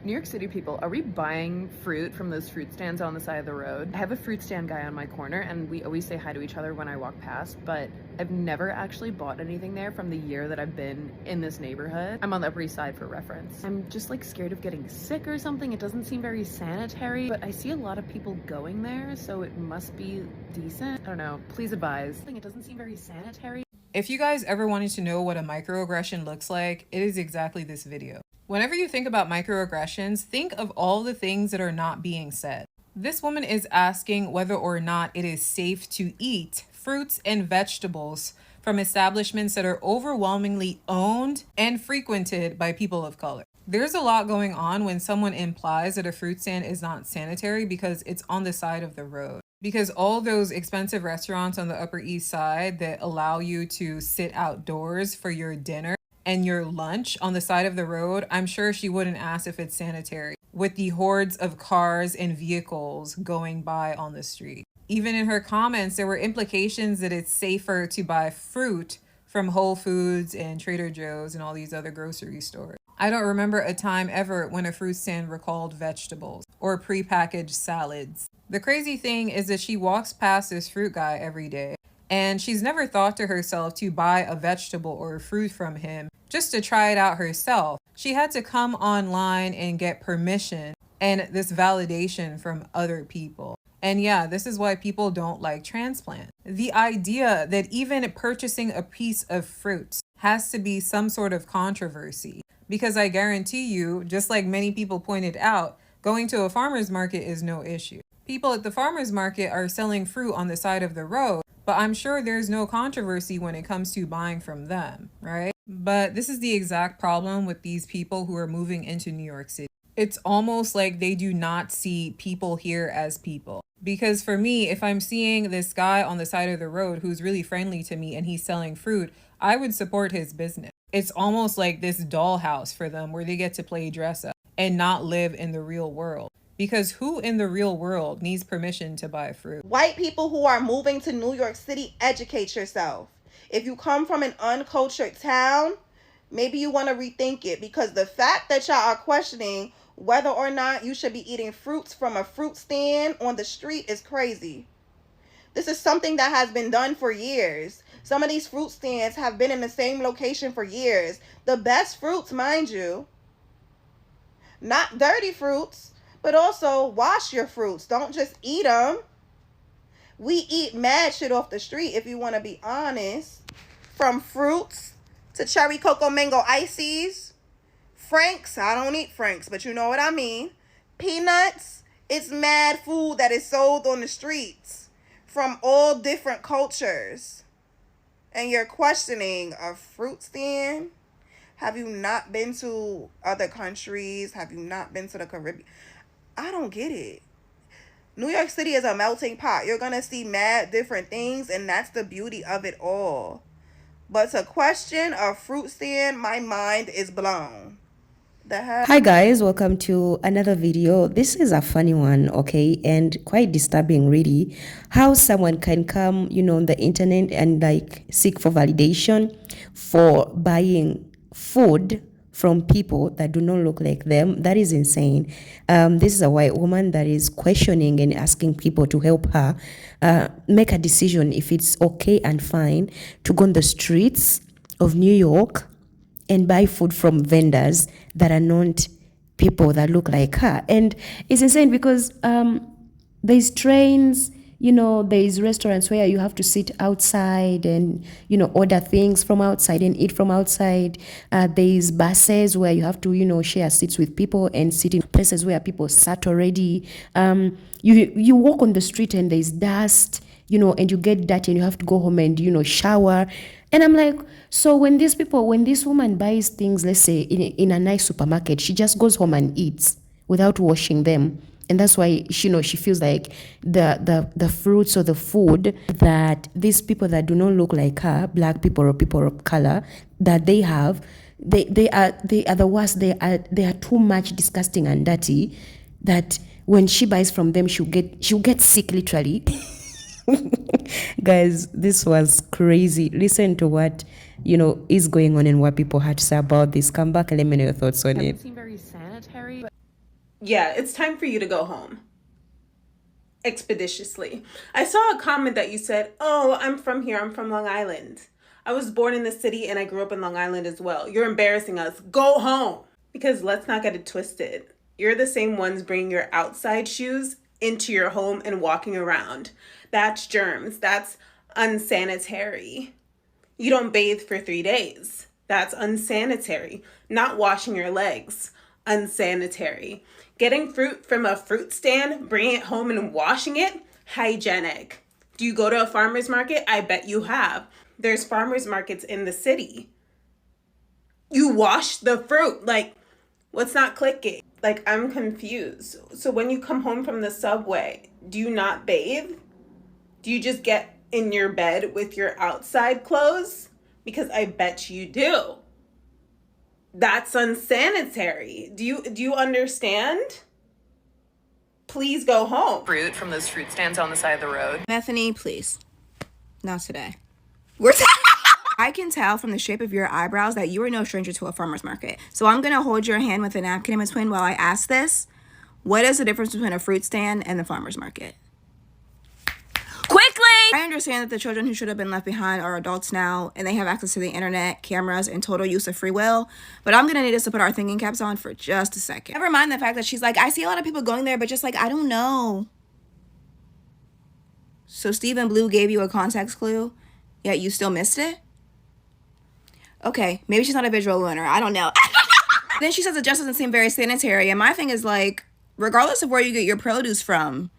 New York City people, are we buying fruit from those fruit stands on the side of the road? I have a fruit stand guy on my corner and we always say hi to each other when I walk past, but I've never actually bought anything there from the year that I've been in this neighborhood. I'm on the Upper East Side for reference. I'm just like scared of getting sick or something. It doesn't seem very sanitary, but I see a lot of people going there, so it must be decent. I don't know, please advise. It doesn't seem very sanitary. If you guys ever wanted to know what a microaggression looks like, it is exactly this video. Whenever you think about microaggressions, think of all the things that are not being said. This woman is asking whether or not it is safe to eat fruits and vegetables from establishments that are overwhelmingly owned and frequented by people of color. There's a lot going on when someone implies that a fruit stand is not sanitary because it's on the side of the road. Because all those expensive restaurants on the Upper East Side that allow you to sit outdoors for your dinner and your lunch on the side of the road, I'm sure she wouldn't ask if it's sanitary, with the hordes of cars and vehicles going by on the street. Even in her comments, there were implications that it's safer to buy fruit from Whole Foods and Trader Joe's and all these other grocery stores. I don't remember a time ever when a fruit stand recalled vegetables or prepackaged salads. The crazy thing is that she walks past this fruit guy every day, and she's never thought to herself to buy a vegetable or a fruit from him just to try it out herself. She had to come online and get permission and this validation from other people. And yeah, this is why people don't like transplants. The idea that even purchasing a piece of fruit has to be some sort of controversy, because I guarantee you, just like many people pointed out, going to a farmer's market is no issue. People at the farmer's market are selling fruit on the side of the road, but I'm sure there's no controversy when it comes to buying from them, right? But this is the exact problem with these people who are moving into New York City. It's almost like they do not see people here as people. Because for me, if I'm seeing this guy on the side of the road who's really friendly to me and he's selling fruit, I would support his business. It's almost like this dollhouse for them where they get to play dress up and not live in the real world. Because who in the real world needs permission to buy fruit? White people who are moving to New York City, educate yourself. If you come from an uncultured town, maybe you want to rethink it, because the fact that y'all are questioning whether or not you should be eating fruits from a fruit stand on the street is crazy. This is something that has been done for years. Some of these fruit stands have been in the same location for years. The best fruits, mind you. Not dirty fruits, but also wash your fruits. Don't just eat them. We eat mad shit off the street, if you want to be honest. From fruits to cherry cocoa mango ices. Franks, I don't eat Franks, but you know what I mean. Peanuts, it's mad food that is sold on the streets from all different cultures. And you're questioning a fruit stand? Have you not been to other countries? Have you not been to the Caribbean? I don't get it. New York City is a melting pot. You're going to see mad different things, and that's the beauty of it all. But to question a fruit stand, my mind is blown. The hell? Hi guys, welcome to another video. This is a funny one, okay, and quite disturbing really. How someone can come, on the internet and like seek for validation for buying food from people that do not look like them. That is insane. This is a white woman that is questioning and asking people to help her make a decision if it's okay and fine to go on the streets of New York and buy food from vendors that are not people that look like her. And it's insane because there's trains, there's restaurants where you have to sit outside and, order things from outside and eat from outside. There's buses where you have to, share seats with people and sit in places where people sat already. You walk on the street and there's dust, and you get dirty and you have to go home and, shower. And I'm like, so when this woman buys things, let's say in a nice supermarket, she just goes home and eats without washing them. And that's why she feels like the fruits or the food that these people that do not look like her, black people or people of color, that they have, they are the worst. They are too much disgusting and dirty that when she buys from them, she'll get sick literally. Guys, this was crazy. Listen to what is going on and what people had to say about this. Come back and let me know your thoughts on it. Doesn't seem very sanitary, but Yeah, it's time for you to go home. Expeditiously. I saw a comment that you said, oh, I'm from here. I'm from Long Island. I was born in the city and I grew up in Long Island as well. You're embarrassing us. Go home. Because let's not get it twisted. You're the same ones bringing your outside shoes into your home and walking around. That's germs. That's unsanitary. You don't bathe for 3 days. That's unsanitary. Not washing your legs. Unsanitary. Getting fruit from a fruit stand, bringing it home and washing it, hygienic. Do you go to a farmer's market? I bet you have. There's farmer's markets in the city. You wash the fruit. Like, what's not clicking? Like, I'm confused. So when you come home from the subway, do you not bathe? Do you just get in your bed with your outside clothes? Because I bet you do. That's unsanitary. Do you understand? Please go home. Fruit from those fruit stands on the side of the road. Bethany, please. Not today. I can tell from the shape of your eyebrows that you are no stranger to a farmer's market. So I'm going to hold your hand with a napkin in between while I ask this. What is the difference between a fruit stand and the farmer's market? Quickly! I understand that the children who should have been left behind are adults now, and they have access to the internet, cameras, and total use of free will. But I'm going to need us to put our thinking caps on for just a second. Never mind the fact that she's like, I see a lot of people going there, but just like, I don't know. So Stephen Blue gave you a context clue, yet you still missed it? Okay, maybe she's not a visual learner. I don't know. Then she says it just doesn't seem very sanitary. And my thing is like, regardless of where you get your produce from,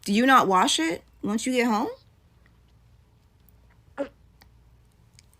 do you not wash it once you get home?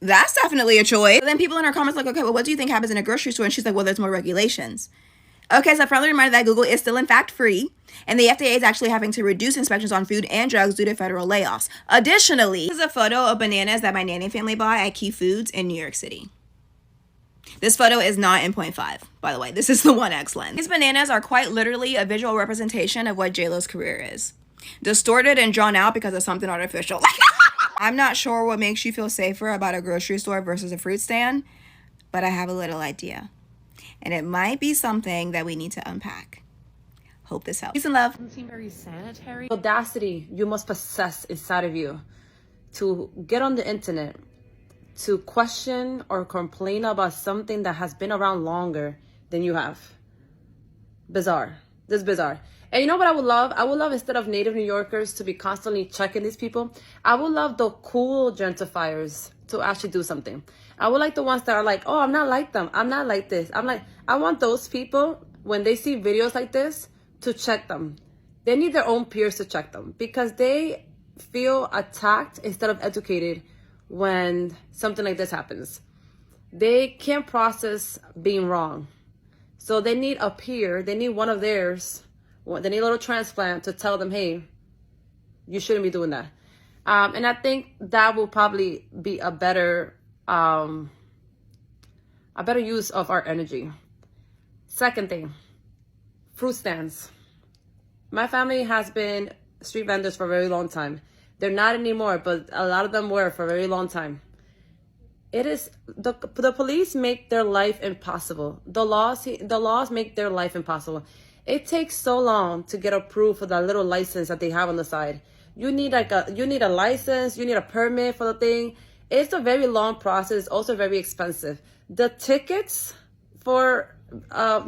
That's definitely a choice. But then people in her comments like, okay, well, what do you think happens in a grocery store? And she's like, well, there's more regulations. Okay, so a friendly reminder that Google is still in fact free, and the FDA is actually having to reduce inspections on food and drugs due to federal layoffs. Additionally, this is a photo of bananas that my nanny family bought at Key Foods in New York City. This photo is not in 0.5, by the way. This is the 1X lens. These bananas are quite literally a visual representation of what JLo's career is. Distorted and drawn out because of something artificial. I'm not sure what makes you feel safer about a grocery store versus a fruit stand, but I have a little idea. And it might be something that we need to unpack. Hope this helps. Peace and love. Doesn't seem very sanitary. Audacity you must possess inside of you to get on the internet, to question or complain about something that has been around longer than you have. Bizarre. This is bizarre. And you know what I would love? I would love, instead of native New Yorkers to be constantly checking these people, I would love the cool gentrifiers to actually do something. I would like the ones that are like, oh, I'm not like them. I'm not like this. I want those people, when they see videos like this, to check them. They need their own peers to check them because they feel attacked instead of educated when something like this happens. They can't process being wrong. So they need a peer. They need one of theirs. They need a little transplant to tell them, hey, you shouldn't be doing that. And I think that will probably be a better use of our energy. Second thing, fruit stands. My family has been street vendors for a very long time. They're not anymore, but a lot of them were for a very long time. It is the police make their life impossible. The laws make their life impossible. It takes so long to get approved for that little license that they have on the side. You need a license, you need a permit for the thing. It's a very long process, also very expensive. The tickets for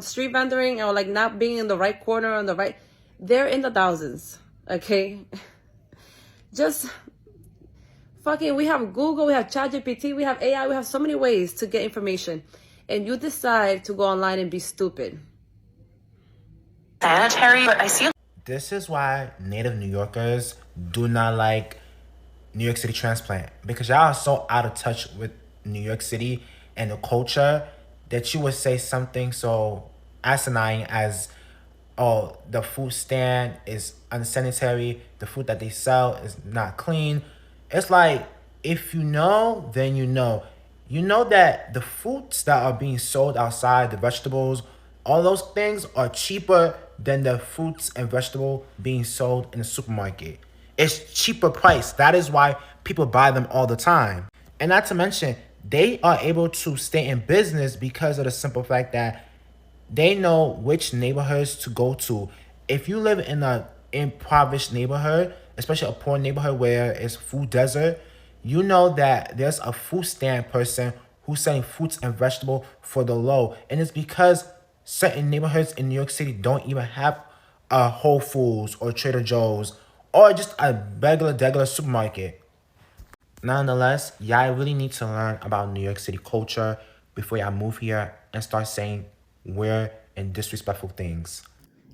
street vendoring or like not being in the right corner on the right, they're in the thousands. Okay, just fucking. We have Google, we have ChatGPT, we have AI, we have so many ways to get information, and you decide to go online and be stupid. Sanitary, but I see. This is why native New Yorkers do not like New York City transplant, because y'all are so out of touch with New York City and the culture that you would say something so asinine as, oh, the food stand is unsanitary, the food that they sell is not clean. It's like, if you know, then you know. You know that the fruits that are being sold outside, the vegetables, all those things are cheaper than the fruits and vegetable being sold in the supermarket. It's cheaper price. That is why people buy them all the time. And not to mention, they are able to stay in business because of the simple fact that They know which neighborhoods to go to. If you live in a impoverished neighborhood, especially a poor neighborhood where it's food desert, you know that there's a food stand person who's selling fruits and vegetable for the low. And it's because certain neighborhoods in New York City don't even have a Whole Foods or Trader Joe's or just a regular supermarket. Nonetheless, y'all really need to learn about New York City culture before y'all move here and start saying weird and disrespectful things.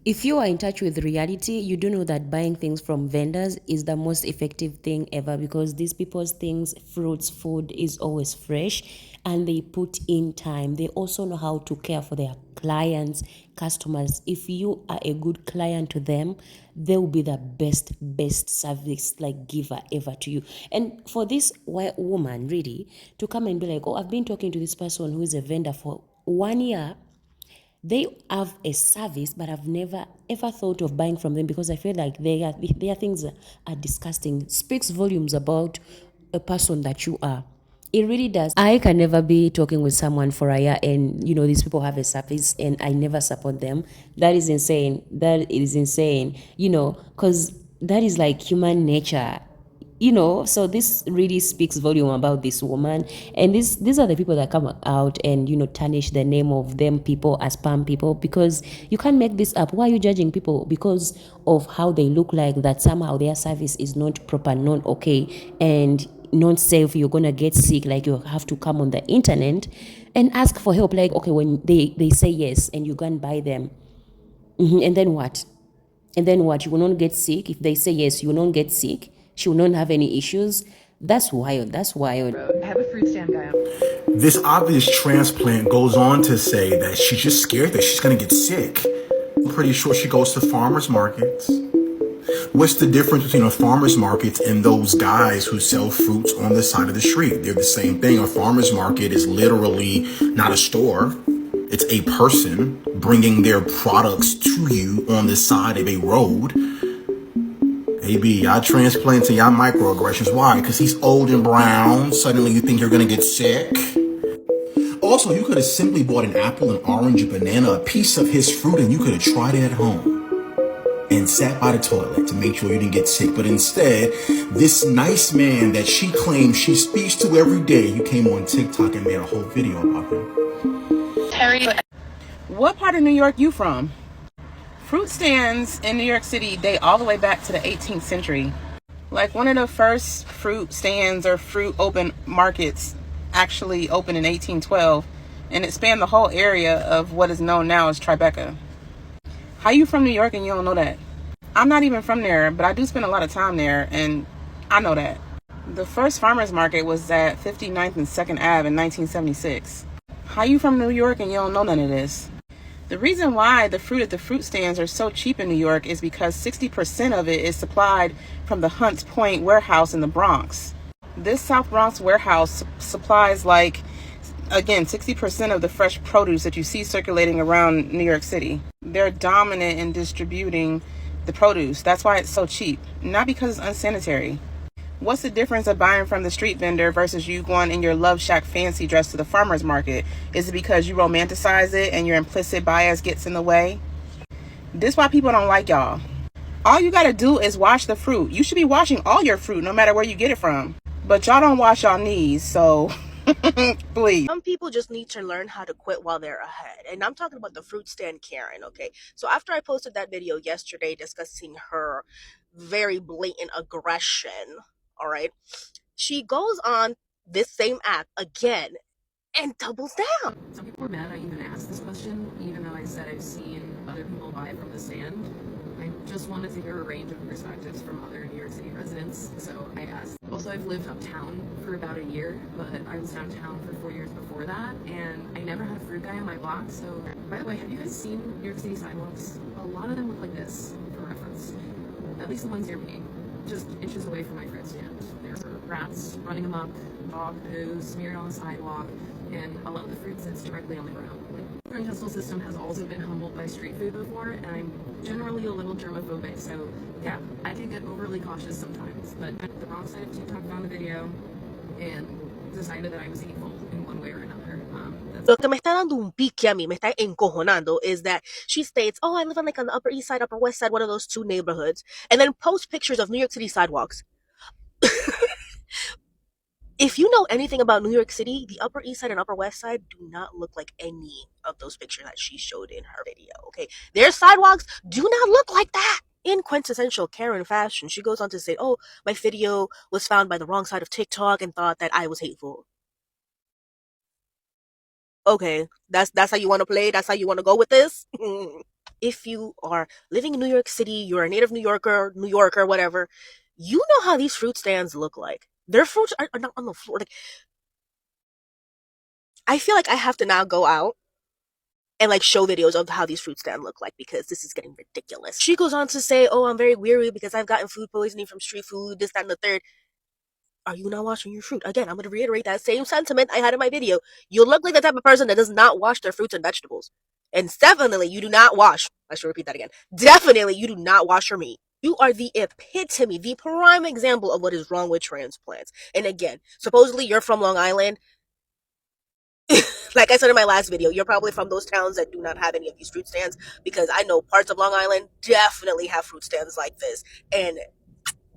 If you are in touch with reality, you do know that buying things from vendors is the most effective thing ever, because these people's things, fruits, food is always fresh and they put in time. They also know how to care for their clients, customers. If you are a good client to them, they will be the best service like giver ever to you. And for this white woman really to come and be like, oh, I've been talking to this person who is a vendor for 1 year. They have a service, but I've never ever thought of buying from them because I feel like their things are disgusting. Speaks volumes about a person that you are. It really does. I can never be talking with someone for a year and these people have a service and I never support them. That is insane. That is insane. Because that is like human nature. So this really speaks volume about this woman. And these are the people that come out and tarnish the name of them people as spam people, because you can't make this up. Why are you judging people because of how they look like, that somehow their service is not proper, not okay, and not safe? You're gonna get sick. Like, you have to come on the internet and ask for help. Like, okay, when they say yes and you go and buy them, and then what? And then what? You will not get sick. If they say yes, you will not get sick. She will not have any issues. That's wild. That's wild. I have a fruit stand guy on. This obvious transplant goes on to say that she's just scared that she's going to get sick. I'm pretty sure she goes to farmers markets. What's the difference between a farmer's market and those guys who sell fruits on the side of the street? They're the same thing. A farmer's market is literally not a store. It's a person bringing their products to you on the side of a road. AB, y'all transplant to y'all microaggressions. Why? Because he's old and brown. Suddenly you think you're going to get sick. Also, you could have simply bought an apple, an orange, a banana, a piece of his fruit, and you could have tried it at home and sat by the toilet to make sure you didn't get sick. But instead, this nice man that she claims she speaks to every day, you came on TikTok and made a whole video about him. Terry, what part of New York you from? Fruit stands in New York City date all the way back to the 18th century. Like, one of the first fruit stands or fruit open markets actually opened in 1812, and it spanned the whole area of what is known now as Tribeca. How you from New York and you don't know that? I'm not even from there, but I do spend a lot of time there, and I know that. The first farmers market was at 59th and 2nd Ave in 1976. How you from New York and you don't know none of this? The reason why the fruit at the fruit stands are so cheap in New York is because 60% of it is supplied from the Hunts Point warehouse in the Bronx. This South Bronx warehouse supplies, like, again, 60% of the fresh produce that you see circulating around New York City. They're dominant in distributing the produce. That's why it's so cheap, not because it's unsanitary. What's the difference of buying from the street vendor versus you going in your Love Shack fancy dress to the farmer's market? Is it because you romanticize it and your implicit bias gets in the way? This why people don't like y'all. All you gotta do is wash the fruit. You should be washing all your fruit no matter where you get it from. But y'all don't wash y'all knees, so please. Some people just need to learn how to quit while they're ahead. And I'm talking about the fruit stand Karen, okay? So after I posted that video yesterday discussing her very blatant aggression, all right, she goes on this same app again and doubles down. Some people were mad I even asked this question, even though I said I've seen other people buy from the stand. I just wanted to hear a range of perspectives from other New York City residents, so I asked. Also, I've lived uptown for about a year, but I was downtown for 4 years before that, and I never had a fruit guy on my block. So, by the way, have you guys seen New York City sidewalks? A lot of them look like this, for reference. At least the ones near me, just inches away from my fruit stand. There are rats running amok, dog poo smeared on the sidewalk, and a lot of the fruit sits directly on the ground. The intestinal system has also been humbled by street food before, and I'm generally a little germophobic, so yeah, I can get overly cautious sometimes. But the wrong side of TikTok found the video, and decided that I was hateful in one way or another. Lo que me está dando un pique a mí, me está encojonando, is that she states, oh, I live on like on the Upper East Side, Upper West Side, one of those two neighborhoods, and then post pictures of New York City sidewalks. If you know anything about New York City, the Upper East Side and Upper West Side do not look like any of those pictures that she showed in her video, okay? Their sidewalks do not look like that. In quintessential Karen fashion, she goes on to say, oh, my video was found by the wrong side of TikTok and thought that I was hateful. Okay, that's how you want to play? That's how you want to go with this? If you are living in New York City, you're a native New Yorker, whatever, you know how these fruit stands look like. Their fruits are not on the floor. Like, I feel like I have to now go out and like show videos of how these fruit stands look like because this is getting ridiculous. She goes on to say, oh, I'm very weary because I've gotten food poisoning from street food, this, that, and the third. Are you not washing your fruit? Again, I'm going to reiterate that same sentiment I had in my video. You look like the type of person that does not wash their fruits and vegetables. And definitely, you do not wash. I should repeat that again. Definitely, you do not wash your meat. You are the epitome, the prime example of what is wrong with transplants. And again, supposedly you're from Long Island. Like I said in my last video, you're probably from those towns that do not have any of these fruit stands, because I know parts of Long Island definitely have fruit stands like this. And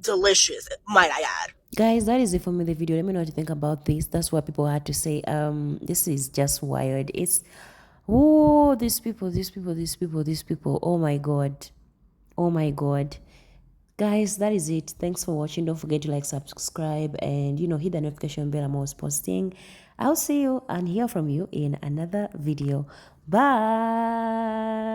delicious, might I add. Guys, that is it for me, the video. Let me know what you think about this. That's what people had to say. This is just wired. It's, oh, these people. Oh my god. Oh my god. Guys, that is it. Thanks for watching. Don't forget to like, subscribe, and hit the notification bell. I'm always posting. I'll see you and hear from you in another video. Bye.